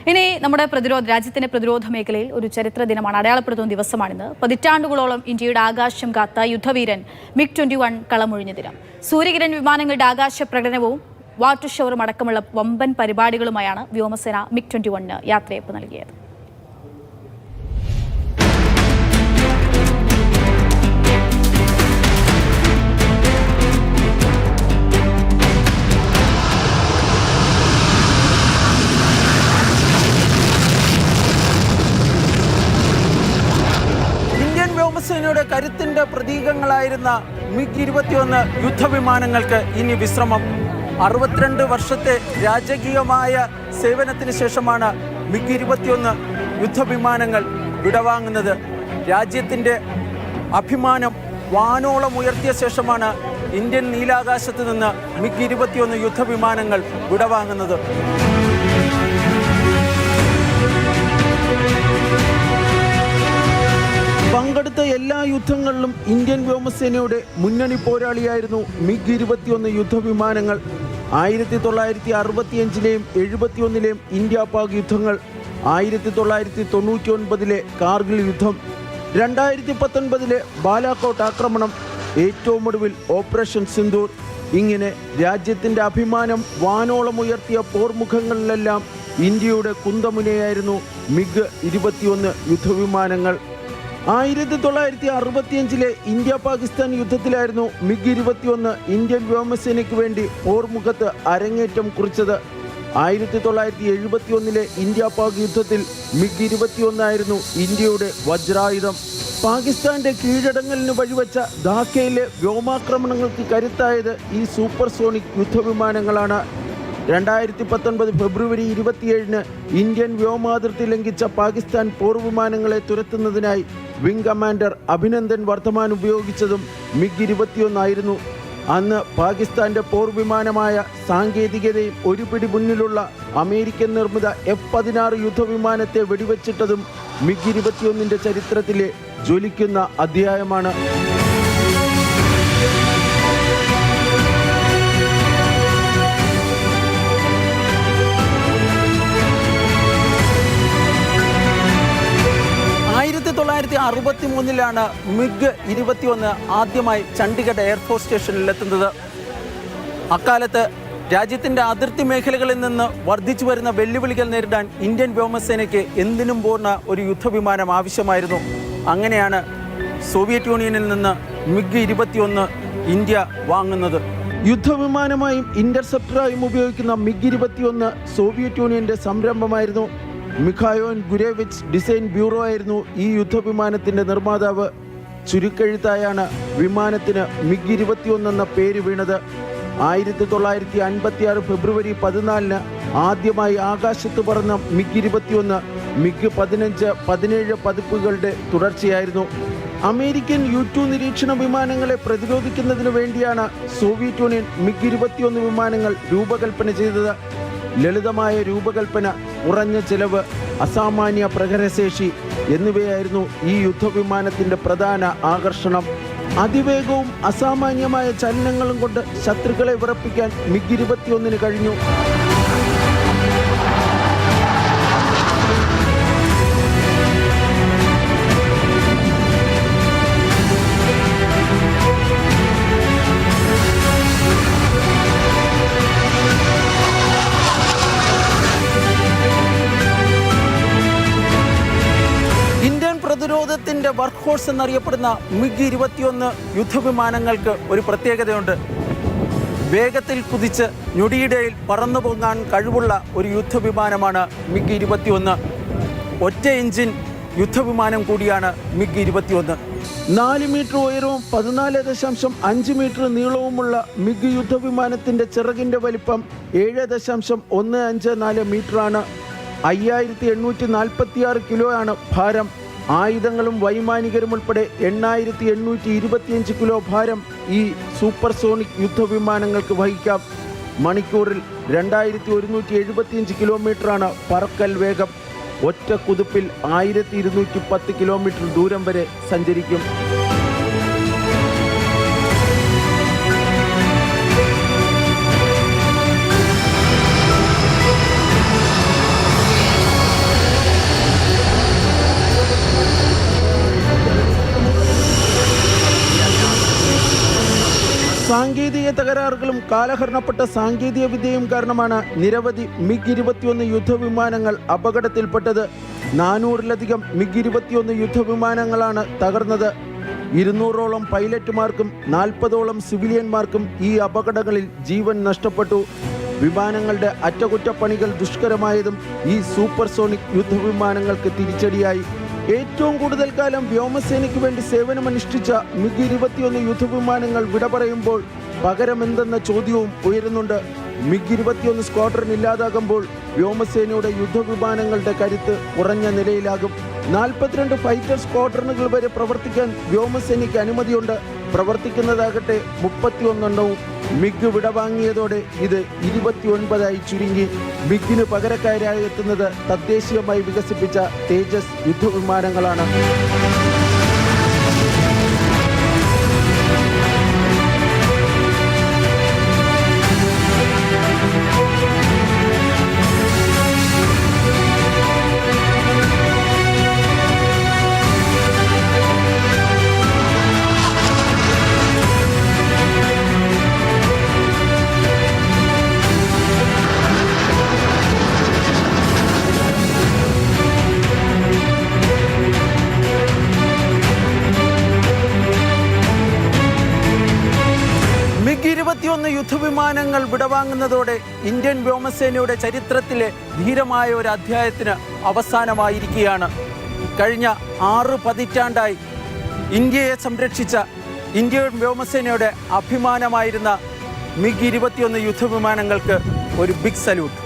ഇനി നമ്മുടെ രാജ്യത്തിന്റെ പ്രതിരോധ മേഖലയിൽ ഒരു ചരിത്ര ദിനമാണ്, അടയാളപ്പെടുത്തുന്ന ദിവസമാണിന്ന്. പതിറ്റാണ്ടുകളോളം ഇന്ത്യയുടെ ആകാശം കാത്ത യുദ്ധവീരൻ MiG-21 കളമൊഴിഞ്ഞ ദിനം. സൂര്യകിരൺ വിമാനങ്ങളുടെ ആകാശ പ്രകടനവും വാട്ടർ ഷവറും അടക്കമുള്ള വമ്പൻ പരിപാടികളുമായാണ് വ്യോമസേന MiG-21 യാത്രയയപ്പ് നൽകിയത്. വ്യോമസേനയുടെ കരുത്തിന്റെ പ്രതീകങ്ങളായിരുന്ന MiG-21 യുദ്ധവിമാനങ്ങൾക്ക് ഇനി വിശ്രമം. 62 വർഷത്തെ രാജകീയമായ സേവനത്തിന് ശേഷമാണ് MiG-21 യുദ്ധവിമാനങ്ങൾ വിടവാങ്ങുന്നത്. രാജ്യത്തിൻ്റെ അഭിമാനം വാനോളം ഉയർത്തിയ ശേഷമാണ് ഇന്ത്യൻ നീലാകാശത്ത് നിന്ന് MiG-21 യുദ്ധവിമാനങ്ങൾ വിടവാങ്ങുന്നത്. പങ്കെടുത്ത എല്ലാ യുദ്ധങ്ങളിലും ഇന്ത്യൻ വ്യോമസേനയുടെ മുന്നണി പോരാളിയായിരുന്നു MiG-21 യുദ്ധവിമാനങ്ങൾ. 1965-ലെയും 71-ലെയും ഇന്ത്യ പാക് യുദ്ധങ്ങൾ, 1999-ലെ കാർഗിൽ യുദ്ധം, 2019-ലെ ബാലാകോട്ട് ആക്രമണം, ഏറ്റവും ഒടുവിൽ ഓപ്പറേഷൻ സിന്ദൂർ. ഇങ്ങനെ രാജ്യത്തിൻ്റെ അഭിമാനം വാനോളം ഉയർത്തിയ പോർമുഖങ്ങളിലെല്ലാം ഇന്ത്യയുടെ കുന്തമുനയായിരുന്നു MiG-21 യുദ്ധവിമാനങ്ങൾ. 1965-ലെ ഇന്ത്യ പാകിസ്ഥാൻ യുദ്ധത്തിലായിരുന്നു MiG-21 ഇന്ത്യൻ വ്യോമസേനയ്ക്ക് വേണ്ടി പോർമുഖത്ത് അരങ്ങേറ്റം കുറിച്ചത്. 1971-ലെ ഇന്ത്യ പാക് യുദ്ധത്തിൽ MiG-21 ആയിരുന്നു ഇന്ത്യയുടെ വജ്രായുധം. പാകിസ്ഥാന്റെ കീഴടങ്ങലിന് വഴിവെച്ച ധാക്കയിലെ വ്യോമാക്രമണങ്ങൾക്ക് കരുത്തായത് ഈ സൂപ്പർസോണിക് യുദ്ധവിമാനങ്ങളാണ്. 2019 ഫെബ്രുവരി 27-ന് ഇന്ത്യൻ വ്യോമാതിർത്തി ലംഘിച്ച പാകിസ്ഥാൻ പോർവിമാനങ്ങളെ തുരത്തുന്നതിനായി വിംഗ് കമാൻഡർ അഭിനന്ദൻ വർദ്ധമാൻ ഉപയോഗിച്ചതും MiG-21 ആയിരുന്നു. അന്ന് പാകിസ്ഥാന്റെ പോർവിമാനമായ സാങ്കേതികതയിൽ ഒരു പിടി മുന്നിലുള്ള അമേരിക്കൻ നിർമ്മിത F-16 യുദ്ധവിമാനത്തെ വെടിവെച്ചിട്ടതും MiG-21 ചരിത്രത്തിലെ ജ്വലിക്കുന്ന അധ്യായമാണ്. ലാണ് MiG-21 ആദ്യമായി ചണ്ഡിഗഡ് എയർഫോഴ്സ് സ്റ്റേഷനിലെത്തുന്നത്. അക്കാലത്ത് രാജ്യത്തിൻ്റെ അതിർത്തി മേഖലകളിൽ നിന്ന് വർദ്ധിച്ചു വരുന്ന വെല്ലുവിളികൾ നേരിടാൻ ഇന്ത്യൻ വ്യോമസേനയ്ക്ക് എന്തിനും പൂർണ്ണ ഒരു യുദ്ധവിമാനം ആവശ്യമായിരുന്നു. അങ്ങനെയാണ് സോവിയറ്റ് യൂണിയനിൽ നിന്ന് MiG-21 ഇന്ത്യ വാങ്ങുന്നത്. യുദ്ധവിമാനമായും ഇന്റർസെപ്റ്ററായും ഉപയോഗിക്കുന്ന MiG-21 സോവിയറ്റ് യൂണിയന്റെ സംരംഭമായിരുന്നു. മിഖായോൻ ഗുരേവിച്ച് ഡിസൈൻ ബ്യൂറോ ആയിരുന്നു ഈ യുദ്ധവിമാനത്തിൻ്റെ നിർമ്മാതാവ്. ചുരുക്കെഴുത്തായാണ് വിമാനത്തിന് MiG-21 എന്ന പേര് വീണത്. 1956 ഫെബ്രുവരി 14-ന് ആദ്യമായി ആകാശത്ത് പറന്ന MiG-21 MiG-15, 17 പതിപ്പുകളുടെ തുടർച്ചയായിരുന്നു. അമേരിക്കൻ U-2 നിരീക്ഷണ വിമാനങ്ങളെ പ്രതിരോധിക്കുന്നതിനു വേണ്ടിയാണ് സോവിയറ്റ് യൂണിയൻ MiG-21 വിമാനങ്ങൾ രൂപകൽപ്പന ചെയ്തത്. ലളിതമായ രൂപകൽപ്പന, കുറഞ്ഞ ചെലവ്, അസാമാന്യ പ്രഹരശേഷി എന്നിവയായിരുന്നു ഈ യുദ്ധവിമാനത്തിൻ്റെ പ്രധാന ആകർഷണം. അതിവേഗവും അസാമാന്യമായ ചലനങ്ങളും കൊണ്ട് ശത്രുക്കളെ വിറപ്പിക്കാൻ MiG-21 കഴിഞ്ഞു. പ്രതിരോധത്തിൻ്റെ വർക്ക് ഹോഴ്സ് എന്നറിയപ്പെടുന്ന MiG-21 യുദ്ധവിമാനങ്ങൾക്ക് ഒരു പ്രത്യേകതയുണ്ട്. വേഗത്തിൽ കുതിച്ച് ഞൊടിയിടയിൽ പറന്നു പോകാൻ കഴിവുള്ള ഒരു യുദ്ധവിമാനമാണ് MiG-21. ഒറ്റ എഞ്ചിൻ യുദ്ധവിമാനം കൂടിയാണ് MiG-21. 4 മീറ്റർ ഉയരവും 14.5 മീറ്റർ നീളവുമുള്ള MiG യുദ്ധവിമാനത്തിൻ്റെ ചിറകിൻ്റെ വലിപ്പം 7.154 മീറ്ററാണ്. 5846 കിലോയാണ് ഭാരം. ആയുധങ്ങളും വൈമാനികരും ഉൾപ്പെടെ 8825 കിലോ ഭാരം ഈ സൂപ്പർസോണിക് യുദ്ധവിമാനങ്ങൾക്ക് വഹിക്കാം. മണിക്കൂറിൽ 2175 കിലോമീറ്ററാണ് പറക്കൽ വേഗം. ഒറ്റ കുതിപ്പിൽ 1210 കിലോമീറ്റർ ദൂരം വരെ സഞ്ചരിക്കും. സാങ്കേതിക തകരാറുകളും കാലഹരണപ്പെട്ട സാങ്കേതിക വിദ്യയും കാരണമാണ് നിരവധി MiG-21 യുദ്ധവിമാനങ്ങൾ അപകടത്തിൽപ്പെട്ടത്. 400-ലധികം MiG-21 യുദ്ധവിമാനങ്ങളാണ് തകർന്നത്. 200-ഓളം പൈലറ്റുമാർക്കും 40-ഓളം സിവിലിയന്മാർക്കും ഈ അപകടങ്ങളിൽ ജീവൻ നഷ്ടപ്പെട്ടു. വിമാനങ്ങളുടെ അറ്റകുറ്റപ്പണികൾ ദുഷ്കരമായതും ഈ സൂപ്പർസോണിക് യുദ്ധവിമാനങ്ങൾക്ക് തിരിച്ചടിയായി. ഏറ്റവും കൂടുതൽ കാലം വ്യോമസേനയ്ക്ക് വേണ്ടി സേവനമനുഷ്ഠിച്ച MiG-21 യുദ്ധവിമാനങ്ങൾ വിട പറയുമ്പോൾ പകരമെന്തെന്ന ചോദ്യവും ഉയരുന്നുണ്ട്. MiG-21 സ്ക്വാഡ്രൺ ഇല്ലാതാകുമ്പോൾ വ്യോമസേനയുടെ യുദ്ധവിമാനങ്ങളുടെ കരുത്ത് കുറഞ്ഞ നിലയിലാകും. 42 ഫൈറ്റർ സ്ക്വാഡ്രണുകൾ വരെ പ്രവർത്തിക്കാൻ വ്യോമസേനയ്ക്ക് അനുമതിയുണ്ട്. പ്രവർത്തിക്കുന്നതാകട്ടെ 31 എണ്ണവും. MiG വിടവാങ്ങിയതോടെ ഇത് 29ആയി ചുരുങ്ങി. MiG-ന് പകരക്കാരായി എത്തുന്നത് തദ്ദേശീയമായി വികസിപ്പിച്ച തേജസ് യുദ്ധവിമാനങ്ങളാണ്. MiG-21 യുദ്ധവിമാനങ്ങൾ വിടവാങ്ങുന്നതോടെ ഇന്ത്യൻ വ്യോമസേനയുടെ ചരിത്രത്തിലെ ധീരമായ ഒരു അധ്യായത്തിന് അവസാനമായിരിക്കുകയാണ്. കഴിഞ്ഞ 6 പതിറ്റാണ്ടായി ഇന്ത്യയെ സംരക്ഷിച്ച ഇന്ത്യൻ വ്യോമസേനയുടെ അഭിമാനമായിരുന്ന MiG-21 യുദ്ധവിമാനങ്ങൾക്ക് ഒരു ബിഗ് സല്യൂട്ട്.